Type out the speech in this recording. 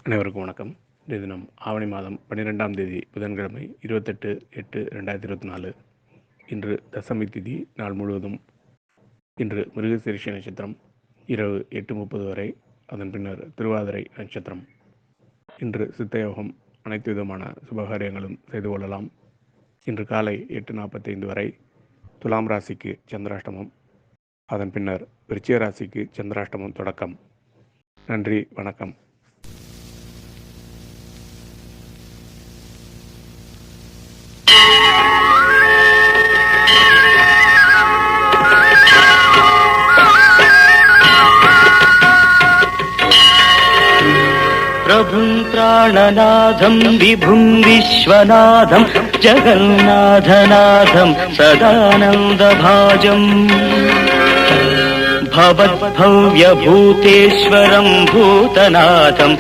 அனைவருக்கும் வணக்கம். இன்றைய தினம் ஆவணி மாதம் 12ஆம் தேதி புதன்கிழமை 28/8/2024. இன்று தசமி திதி நாள் முழுவதும். இன்று மிருகசீரிஷ நட்சத்திரம் இரவு 8:30 வரை, அதன் பின்னர் திருவாதிரை நட்சத்திரம். இன்று சித்தயோகம், அனைத்து விதமான சுபகாரியங்களும் செய்து கொள்ளலாம். இன்று காலை 8:45 வரை துலாம் ராசிக்கு சந்திராஷ்டமம், அதன் பின்னர் விருச்சிக ராசிக்கு சந்திராஷ்டமம் தொடக்கம். நன்றி, வணக்கம். प्रभुं प्राणनाथं विभुं विश्वनाथं जगन्नाथनाथं सदानन्दभाजम् भवद्भव्यभूतेश्वरं भूतनाथं